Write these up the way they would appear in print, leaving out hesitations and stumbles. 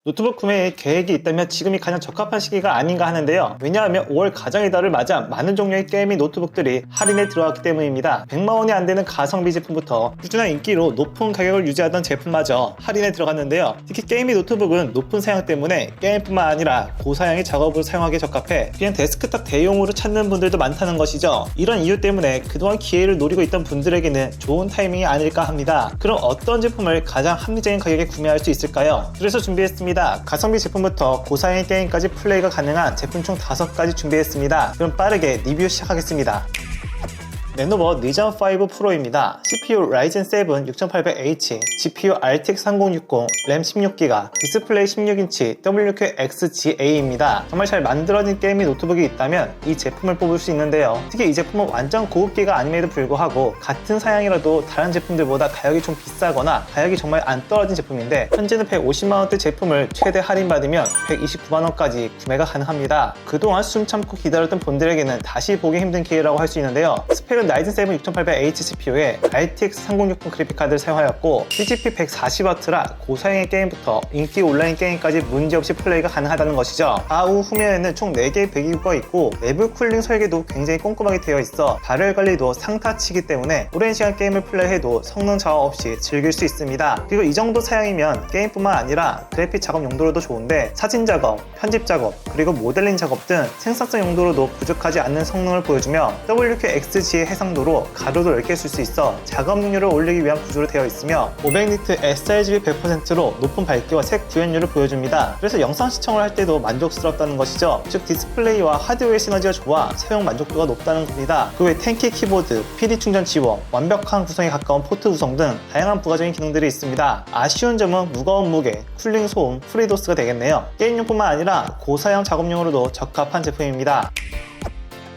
노트북 구매 계획이 있다면 지금이 가장 적합한 시기가 아닌가 하는데요. 왜냐하면 5월 가정의 달을 맞아 많은 종류의 게이밍 노트북들이 할인에 들어왔기 때문입니다. 100만원이 안되는 가성비 제품부터 꾸준한 인기로 높은 가격을 유지하던 제품마저 할인에 들어갔는데요. 특히 게이밍 노트북은 높은 사양 때문에 게임뿐만 아니라 고사양의 작업으로 사용하기에 적합해 그냥 데스크탑 대용으로 찾는 분들도 많다는 것이죠. 이런 이유 때문에 그동안 기회를 노리고 있던 분들에게는 좋은 타이밍이 아닐까 합니다. 그럼 어떤 제품을 가장 합리적인 가격에 구매할 수 있을까요? 그래서 준비했습니다. 가성비 제품부터 고사양의 게임까지 플레이가 가능한 제품 총 5가지 준비했습니다. 그럼 빠르게 리뷰 시작하겠습니다. 레노버 니전5 프로입니다. CPU Ryzen 7 6800H, GPU RTX 3060, 램 16GB, 디스플레이 16인치 WQXGA입니다. 정말 잘 만들어진 게이밍 노트북이 있다면 이 제품을 뽑을 수 있는데요. 특히 이 제품은 완전 고급기가 아님에도 불구하고 같은 사양이라도 다른 제품들보다 가격이 좀 비싸거나 가격이 정말 안 떨어진 제품인데 현재는 150만원대 제품을 최대 할인받으면 129만원까지 구매가 가능합니다. 그동안 숨 참고 기다렸던 분들에게는 다시 보기 힘든 기회라고 할 수 있는데요. 스펙은 라이젠 7 6800H CPU에 RTX 3060 그래픽카드를 사용하였고 CGP 140W라 고사양의 게임부터 인기 온라인 게임까지 문제없이 플레이가 가능하다는 것이죠. 좌우 후면에는 총 4개의 배기구가 있고 내부 쿨링 설계도 굉장히 꼼꼼하게 되어 있어 발열 관리도 상타치기 때문에 오랜 시간 게임을 플레이해도 성능 저하 없이 즐길 수 있습니다. 그리고 이 정도 사양이면 게임뿐만 아니라 그래픽 작업 용도로도 좋은데 사진 작업, 편집 작업, 그리고 모델링 작업 등 생산성 용도로도 부족하지 않는 성능을 보여주며 WQXG의 해상도로 가로도 넓게 쓸 수 있어 작업 능률을 올리기 위한 구조로 되어 있으며 500니트 sRGB 100%로 높은 밝기와 색 구현율을 보여줍니다. 그래서 영상 시청을 할 때도 만족스럽다는 것이죠. 즉 디스플레이와 하드웨어 시너지가 좋아 사용 만족도가 높다는 겁니다. 그 외 10키 키보드, PD 충전 지원, 완벽한 구성에 가까운 포트 구성 등 다양한 부가적인 기능들이 있습니다. 아쉬운 점은 무거운 무게, 쿨링 소음, 프리도스가 되겠네요. 게임용뿐만 아니라 고사양 작업용으로도 적합한 제품입니다.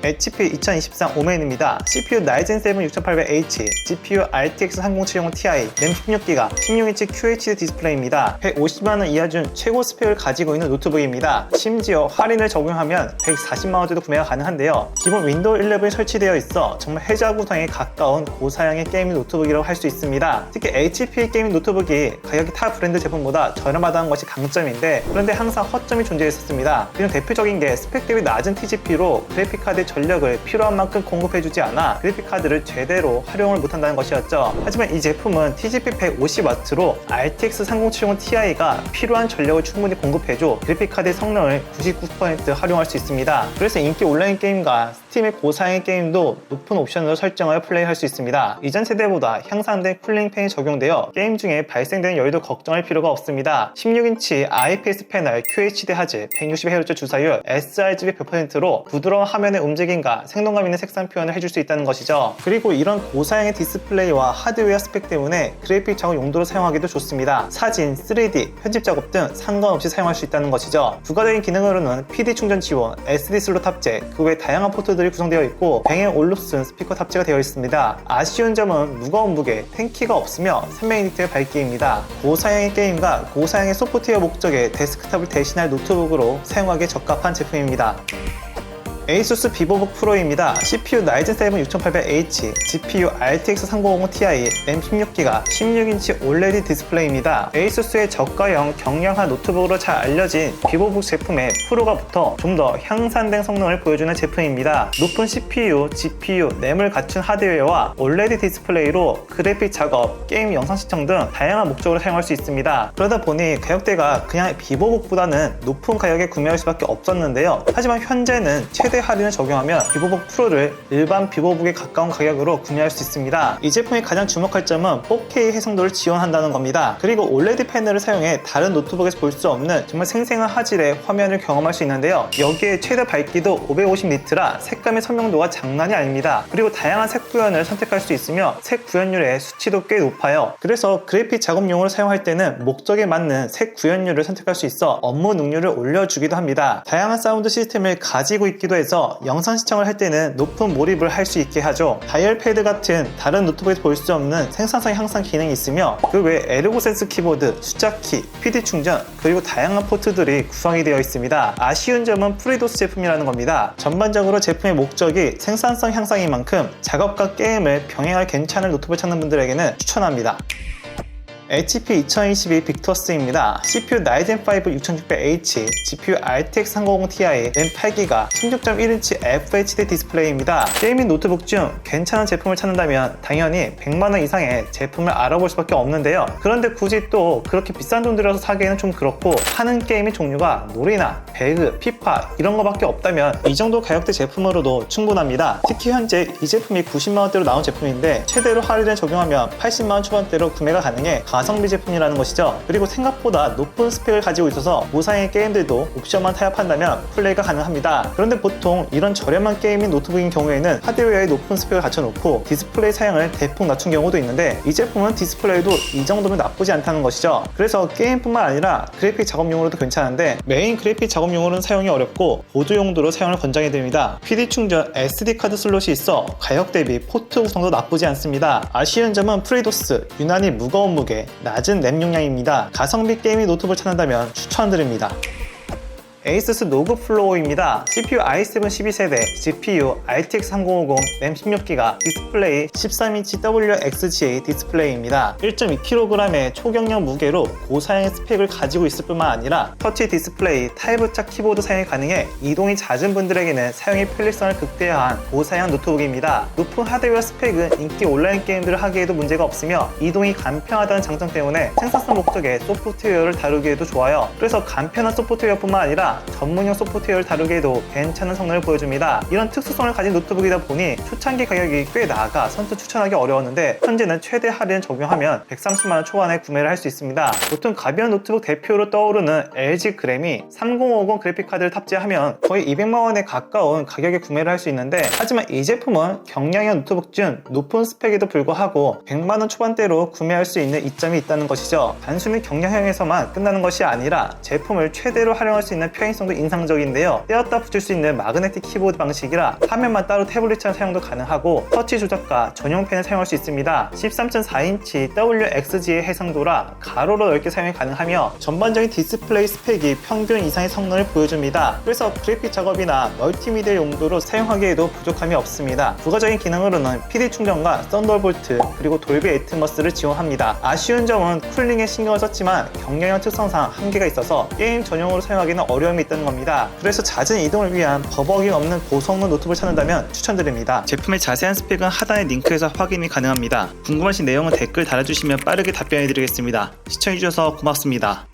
HP 2023 오멘입니다. CPU Ryzen 7 6800H, GPU RTX 3070 Ti, 램 16GB, 16인치 QHD 디스플레이입니다. 150만원 이하 중 최고 스펙을 가지고 있는 노트북입니다. 심지어 할인을 적용하면 140만원대도 구매가 가능한데요. 기본 윈도우 11이 설치되어 있어 정말 해자 구성에 가까운 고사양의 게이밍 노트북이라고 할 수 있습니다. 특히 HP 게이밍 노트북이 가격이 타 브랜드 제품보다 저렴하다는 것이 강점인데 그런데 항상 허점이 존재했었습니다. 그중 대표적인 게 스펙 대비 낮은 TGP로 그래픽카드 전력을 필요한 만큼 공급해주지 않아 그래픽카드를 제대로 활용을 못한다는 것이었죠. 하지만 이 제품은 TGP 150W로 RTX 3070 Ti가 필요한 전력을 충분히 공급해줘 그래픽카드의 성능을 99% 활용할 수 있습니다. 그래서 인기 온라인 게임과 스팀의 고사양의 게임도 높은 옵션으로 설정하여 플레이할 수 있습니다. 이전 세대보다 향상된 쿨링 팬이 적용되어 게임 중에 발생되는 여유도 걱정할 필요가 없습니다. 16인치 IPS 패널 QHD 하즈 160Hz 주사율 sRGB 100%로 부드러운 화면의 움직임과 생동감 있는 색상 표현을 해줄 수 있다는 것이죠. 그리고 이런 고사양의 디스플레이와 하드웨어 스펙 때문에 그래픽 작업 용도로 사용하기도 좋습니다. 사진, 3D, 편집 작업 등 상관없이 사용할 수 있다는 것이죠. 부가적인 기능으로는 PD 충전 지원, SD 슬롯 탑재, 그 외 다양한 포트들이 구성되어 있고 뱅앤 올룹슨 스피커 탑재가 되어 있습니다. 아쉬운 점은 무거운 무게, 10키가 없으며 300니트의 밝기입니다. 고사양의 게임과 고사양의 소프트웨어 목적의 데스크탑을 대신할 노트북으로 사용하기에 적합한 제품입니다. ASUS 비보북 프로입니다. CPU Ryzen 7 6800H, GPU RTX 3050 Ti, 램 16GB, 16인치 OLED 디스플레이입니다. ASUS의 저가형 경량한 노트북으로 잘 알려진 비보북 제품에 프로가 붙어 좀 더 향상된 성능을 보여주는 제품입니다. 높은 CPU, GPU, 램을 갖춘 하드웨어와 OLED 디스플레이로 그래픽 작업, 게임 영상 시청 등 다양한 목적으로 사용할 수 있습니다. 그러다 보니 가격대가 그냥 비보북보다는 높은 가격에 구매할 수밖에 없었는데요. 하지만 현재는 최대 할인을 적용하면 비보북 프로를 일반 비보북에 가까운 가격으로 구매할 수 있습니다. 이 제품의 가장 주목할 점은 4K 해상도를 지원한다는 겁니다. 그리고 OLED 패널을 사용해 다른 노트북에서 볼 수 없는 정말 생생한 화질의 화면을 경험할 수 있는데요. 여기에 최대 밝기도 550니트라 색감의 선명도가 장난이 아닙니다. 그리고 다양한 색 구현을 선택할 수 있으며 색 구현율의 수치도 꽤 높아요. 그래서 그래픽 작업용으로 사용할 때는 목적에 맞는 색 구현율을 선택할 수 있어 업무 능률을 올려주기도 합니다. 다양한 사운드 시스템을 가지고 있기도 해서 영상 시청을 할 때는 높은 몰입을 할 수 있게 하죠. 다이얼 패드 같은 다른 노트북에서 볼 수 없는 생산성 향상 기능이 있으며 그 외 에르고센스 키보드, 숫자키, PD 충전, 그리고 다양한 포트들이 구성이 되어 있습니다. 아쉬운 점은 프리도스 제품이라는 겁니다. 전반적으로 제품의 목적이 생산성 향상인 만큼 작업과 게임을 병행할 괜찮은 노트북을 찾는 분들에게는 추천합니다. HP 2022 빅터스입니다. CPU 라이젠 5 6600H, GPU RTX 3050 Ti, 램 8GB, 16.1인치 FHD 디스플레이입니다. 게이밍 노트북 중 괜찮은 제품을 찾는다면 당연히 100만원 이상의 제품을 알아볼 수밖에 없는데요. 그런데 굳이 또 그렇게 비싼 돈 들여서 사기에는 좀 그렇고, 하는 게임의 종류가 놀이나 배그, 피파 이런 거밖에 없다면 이 정도 가격대 제품으로도 충분합니다. 특히 현재 이 제품이 90만원대로 나온 제품인데 최대로 할인을 적용하면 80만원 초반대로 구매가 가능해 가성비 제품이라는 것이죠. 그리고 생각보다 높은 스펙을 가지고 있어서 무사양의 게임들도 옵션만 타협한다면 플레이가 가능합니다. 그런데 보통 이런 저렴한 게이밍 노트북인 경우에는 하드웨어에 높은 스펙을 갖춰놓고 디스플레이 사양을 대폭 낮춘 경우도 있는데, 이 제품은 디스플레이도 이 정도면 나쁘지 않다는 것이죠. 그래서 게임뿐만 아니라 그래픽 작업용으로도 괜찮은데, 메인 그래픽 작업용으로는 사용이 어렵고 보조 용도로 사용을 권장해드립니다. PD 충전 SD카드 슬롯이 있어 가격 대비 포트 구성도 나쁘지 않습니다. 아쉬운 점은 프리도스, 유난히 무거운 무게, 낮은 램 용량입니다. 가성비 게이밍 노트북을 찾는다면 추천드립니다. 에이수스 노그 플로우입니다. CPU i7 12세대, GPU RTX 3050, 램 16GB, 디스플레이 13인치 WXGA 디스플레이입니다. 1.2kg의 초경량 무게로 고사양의 스펙을 가지고 있을 뿐만 아니라 터치 디스플레이, 타입C 키보드 사용이 가능해 이동이 잦은 분들에게는 사용의 편리성을 극대화한 고사양 노트북입니다. 높은 하드웨어 스펙은 인기 온라인 게임들을 하기에도 문제가 없으며 이동이 간편하다는 장점 때문에 생산성 목적의 소프트웨어를 다루기에도 좋아요. 그래서 간편한 소프트웨어뿐만 아니라 전문용 소프트웨어를 다루기에도 괜찮은 성능을 보여줍니다. 이런 특수성을 가진 노트북이다 보니 초창기 가격이 꽤 나가 선뜻 추천하기 어려웠는데, 현재는 최대 할인을 적용하면 130만원 초반에 구매를 할 수 있습니다. 보통 가벼운 노트북 대표로 떠오르는 LG 그램이 3050 그래픽카드를 탑재하면 거의 200만원에 가까운 가격에 구매를 할 수 있는데, 하지만 이 제품은 경량형 노트북 중 높은 스펙에도 불구하고 100만원 초반대로 구매할 수 있는 이점이 있다는 것이죠. 단순히 경량형에서만 끝나는 것이 아니라 제품을 최대로 활용할 수 있는 편의성도 인상적인데요. 떼었다 붙일 수 있는 마그네틱 키보드 방식이라 화면만 따로 태블릿처럼 사용도 가능하고 터치 조작과 전용 펜을 사용할 수 있습니다. 13.4인치 WXGA 해상도라 가로로 넓게 사용이 가능하며 전반적인 디스플레이 스펙이 평균 이상의 성능을 보여줍니다. 그래서 그래픽 작업이나 멀티미디어 용도로 사용하기에도 부족함이 없습니다. 부가적인 기능으로는 PD 충전과 썬더볼트 그리고 돌비 애트머스를 지원합니다. 아쉬운 점은 쿨링에 신경을 썼지만 경량형 특성상 한계가 있어서 게임 전용으로 사용하기는 어려움이 있다는 겁니다. 그래서 잦은 이동을 위한 버벅임 없는 고성능 노트북을 찾는다면 추천드립니다. 제품의 자세한 스펙은 하단의 링크에서 확인이 가능합니다. 궁금하신 내용은 댓글 달아주시면 빠르게 답변해드리겠습니다. 시청해주셔서 고맙습니다.